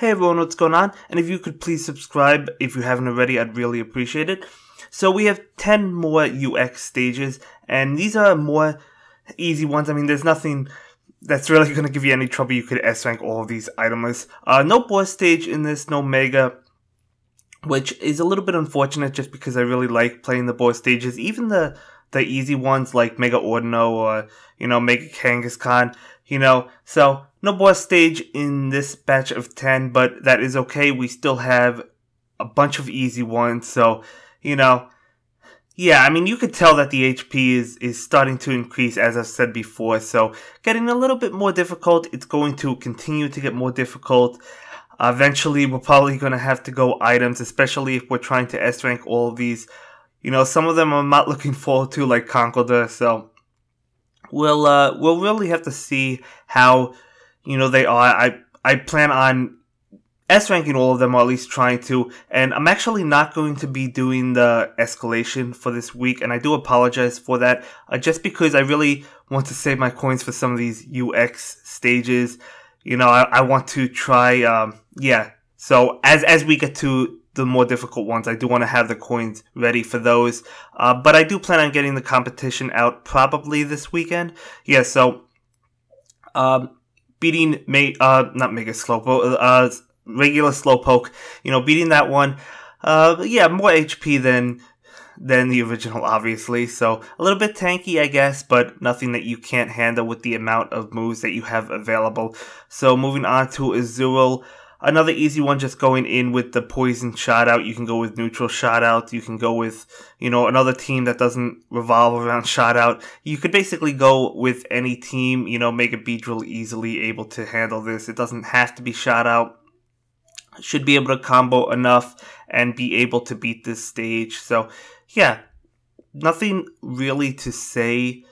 Hey everyone, what's going on? And if you could please subscribe if you haven't already, I'd really appreciate it. So we have 10 more UX stages, and these are more easy ones. I mean, there's nothing that's really going to give you any trouble. You could S-rank all of these items. No boss stage in this, no mega, which is a little bit unfortunate just because I really like playing the boss stages. Even the easy ones like Mega Ordino or, Mega Kangaskhan, so no boss stage in this batch of 10, but that is okay. We still have a bunch of easy ones, so, yeah, I mean, you could tell that the HP is starting to increase, as I've said before, so getting a little bit more difficult. It's going to continue to get more difficult. Eventually, we're probably going to have to go items, especially if we're trying to S-rank all of these. Some of them I'm not looking forward to, like Conkeldurr, so we'll really have to see how, they are. I plan on S-ranking all of them, or at least trying to, and I'm actually not going to be doing the escalation for this week, and I do apologize for that, just because I really want to save my coins for some of these UX stages. I want to try, so as we get to the more difficult ones, I do want to have the coins ready for those, but I do plan on getting the competition out probably this weekend. Yeah, so, beating not Mega Slowpoke, regular Slowpoke, beating that one, yeah, more HP than the original, obviously, so a little bit tanky, I guess, but nothing that you can't handle with the amount of moves that you have available. So moving on to Azurill, another easy one, just going in with the Poison Shout-Out. You can go with Neutral Shout-Out. You can go with, another team that doesn't revolve around Shout-Out. You could basically go with any team, Mega Beedrill easily able to handle this. It doesn't have to be Shout-Out. Should be able to combo enough and be able to beat this stage. So, yeah, nothing really to say,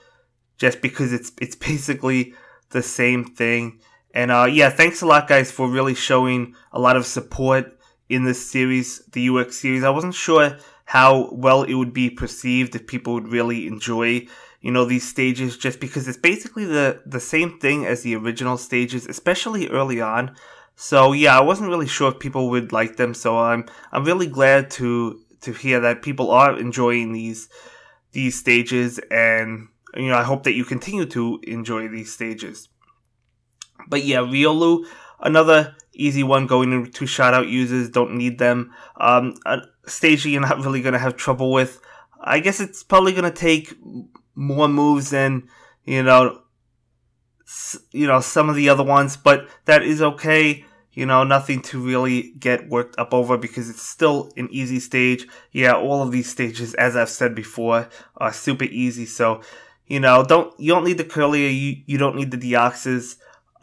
just because it's basically the same thing. And yeah, thanks a lot, guys, for really showing a lot of support in this series, the UX series. I wasn't sure how well it would be perceived, if people would really enjoy, these stages, just because it's basically the same thing as the original stages, especially early on. So yeah, I wasn't really sure if people would like them. So I'm really glad to hear that people are enjoying these stages, and I hope that you continue to enjoy these stages. But yeah, Riolu, another easy one, going into Shout-Out users, don't need them. A stage that you're not really going to have trouble with. I guess it's probably going to take more moves than, some of the other ones, but that is okay. Nothing to really get worked up over, because it's still an easy stage. Yeah, all of these stages, as I've said before, are super easy. So, you don't need the Curlier, you don't need the Deoxys.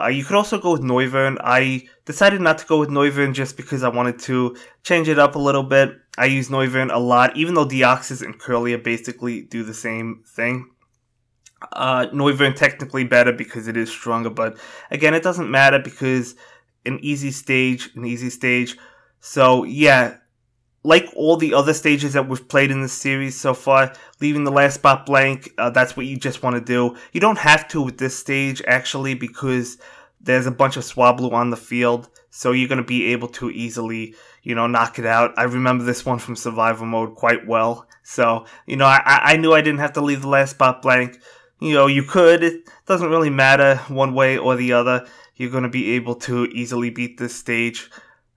You could also go with Noivern. I decided not to go with Noivern just because I wanted to change it up a little bit. I use Noivern a lot, even though Deoxys and Curlier basically do the same thing. Noivern technically better because it is stronger, but again, it doesn't matter because an easy stage. So yeah, like all the other stages that we've played in this series so far, leaving the last spot blank, that's what you just want to do. You don't have to with this stage, actually, because there's a bunch of Swablu on the field, so you're going to be able to easily, knock it out. I remember this one from survival mode quite well, so, I knew I didn't have to leave the last spot blank. You could. It doesn't really matter one way or the other. You're going to be able to easily beat this stage.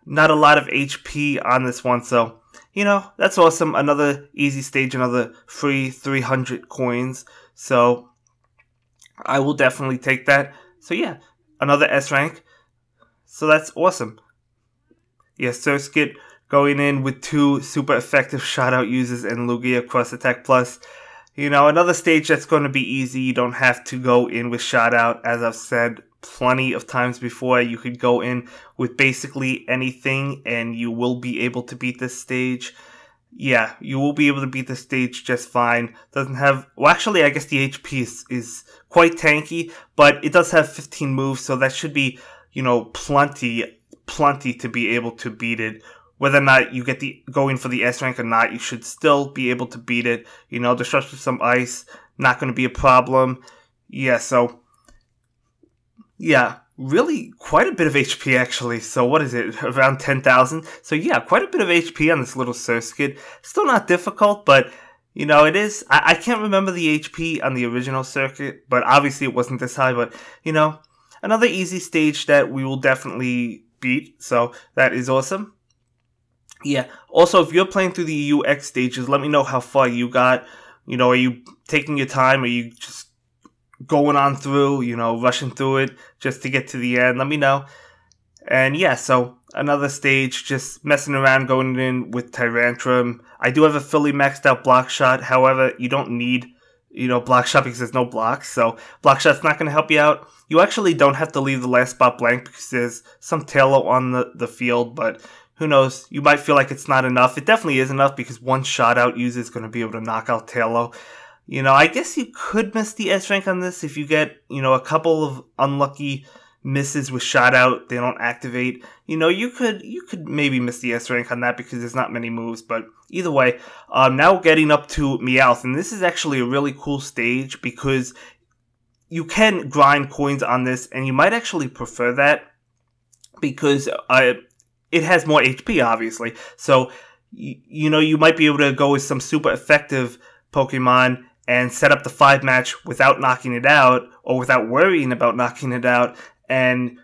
Not a lot of HP on this one, so, that's awesome. Another easy stage, another free 300 coins. So, I will definitely take that. So, yeah, another S rank. So, that's awesome. Yeah, Surskit going in with 2 super effective Shout-Out users and Lugia Cross Attack Plus. Another stage that's going to be easy. You don't have to go in with Shout-Out, as I've said plenty of times before. You could go in with basically anything and you will be able to beat this stage. Yeah, you will be able to beat the stage just fine. Doesn't have, well, actually, I guess the HP is quite tanky, but it does have 15 moves, so that should be, plenty to be able to beat it. Whether or not you get going for the S rank or not, you should still be able to beat it. Disrupt with some ice, not going to be a problem. Yeah, so yeah, really quite a bit of HP actually. So what is it, around 10,000? So yeah, quite a bit of HP on this little Surskit. Still not difficult, but you know, it is. I can't remember the HP on the original circuit, but obviously it wasn't this high. But you know, another easy stage that we will definitely beat. So that is awesome. Yeah. Also, if you're playing through the UX stages, let me know how far you got. You know, are you taking your time? Are you just going on through, you know, rushing through it just to get to the end? Let me know. And yeah, so another stage, just messing around, going in with Tyrantrum. I do have a fully maxed out block shot. However, you don't need, you know, block shot because there's no blocks. So block shot's not going to help you out. You actually don't have to leave the last spot blank because there's some Taillow on the field, but who knows? You might feel like it's not enough. It definitely is enough because one shot out user is going to be able to knock out Taillow. You know, I guess you could miss the S rank on this if you get, you know, a couple of unlucky misses with shot out, they don't activate. You know, you could maybe miss the S rank on that because there's not many moves, but either way, now getting up to Meowth, and this is actually a really cool stage because you can grind coins on this, and you might actually prefer that because it has more HP, obviously. So, you know, you might be able to go with some super effective Pokemon and set up the 5-match without knocking it out, or without worrying about knocking it out. And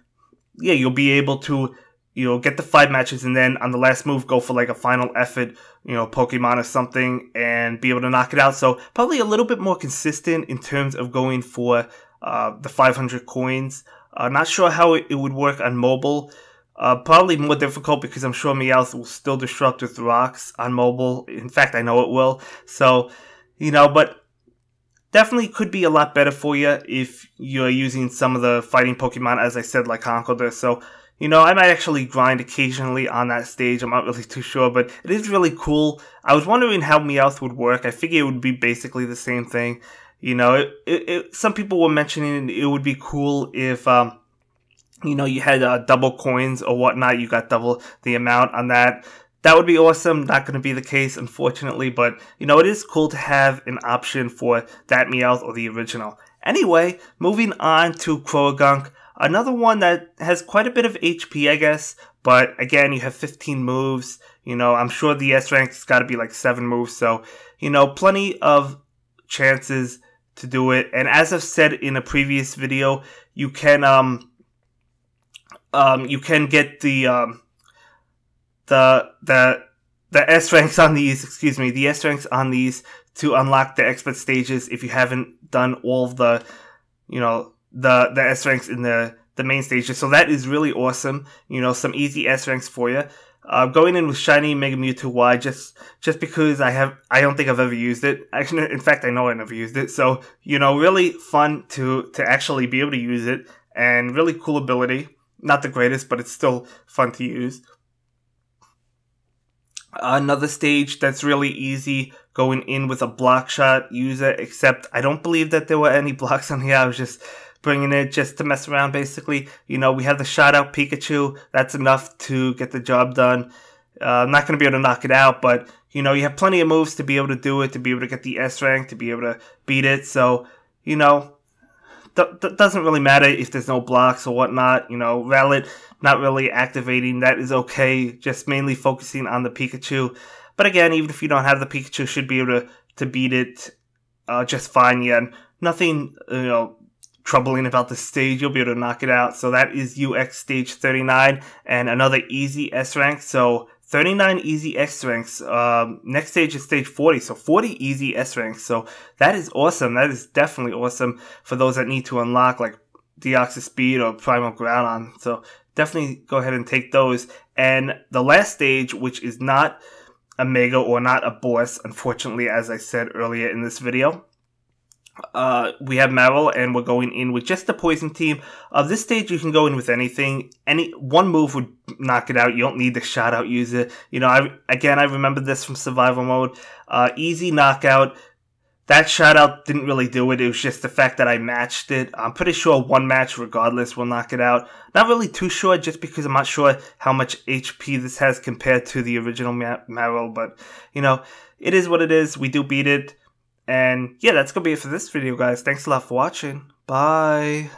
yeah, you'll be able to, you know, get the 5 matches and then on the last move go for like a final effort, you know, Pokemon or something and be able to knock it out. So probably a little bit more consistent in terms of going for the 500 coins. Not sure how it would work on mobile. Probably more difficult because I'm sure Meowth will still disrupt with rocks on mobile. In fact, I know it will. So, you know, but definitely could be a lot better for you if you're using some of the fighting Pokemon, as I said, like Conkeldurr. So, you know, I might actually grind occasionally on that stage. I'm not really too sure, but it is really cool. I was wondering how Meowth would work. I figure it would be basically the same thing. You know, some people were mentioning it would be cool if, you know, you had double coins or whatnot. You got double the amount on that. That would be awesome. Not going to be the case, unfortunately, but, you know, it is cool to have an option for that Meowth or the original. Anyway, moving on to Croagunk, another one that has quite a bit of HP, I guess, but again, you have 15 moves. You know, I'm sure the S rank's got to be like 7 moves, so, you know, plenty of chances to do it. And as I've said in a previous video, you can get the S ranks on these, the S ranks on these to unlock the expert stages if you haven't done all of the, you know, the S ranks in the main stages. So that is really awesome. You know, some easy S ranks for you. Going in with Shiny Mega Mewtwo Y just because I don't think I've ever used it. Actually, in fact, I know I never used it. So, you know, really fun to actually be able to use it, and really cool ability. Not the greatest, but it's still fun to use. Another stage that's really easy, going in with a block shot user, except I don't believe that there were any blocks on here. I was just bringing it just to mess around, basically. You know, we have the shot out Pikachu. That's enough to get the job done. I'm not going to be able to knock it out, but, you know, you have plenty of moves to be able to do it, to be able to get the S rank, to be able to beat it. So, you know, doesn't really matter if there's no blocks or whatnot. You know, Rowlet not really activating, that is okay, just mainly focusing on the Pikachu. But again, even if you don't have the Pikachu, should be able to beat it just fine. Yeah, nothing, you know, troubling about the stage. You'll be able to knock it out. So that is UX stage 39 and another easy S rank. So 39 easy S ranks. Next stage is stage 40, so 40 easy S ranks. So that is awesome. That is definitely awesome for those that need to unlock like Deoxys Speed or Primal Groudon. So definitely go ahead and take those. And the last stage, which is not a Mega or not a boss, unfortunately, as I said earlier in this video, we have Marill, and we're going in with just the Poison Team. This stage, you can go in with anything. Any one move would knock it out. You don't need the shot out user. You know, I remember this from Survival Mode. Easy knockout. That shot out didn't really do it. It was just the fact that I matched it. I'm pretty sure one match, regardless, will knock it out. Not really too sure, just because I'm not sure how much HP this has compared to the original Marill. But, you know, it is what it is. We do beat it. And yeah, that's going to be it for this video, guys. Thanks a lot for watching. Bye.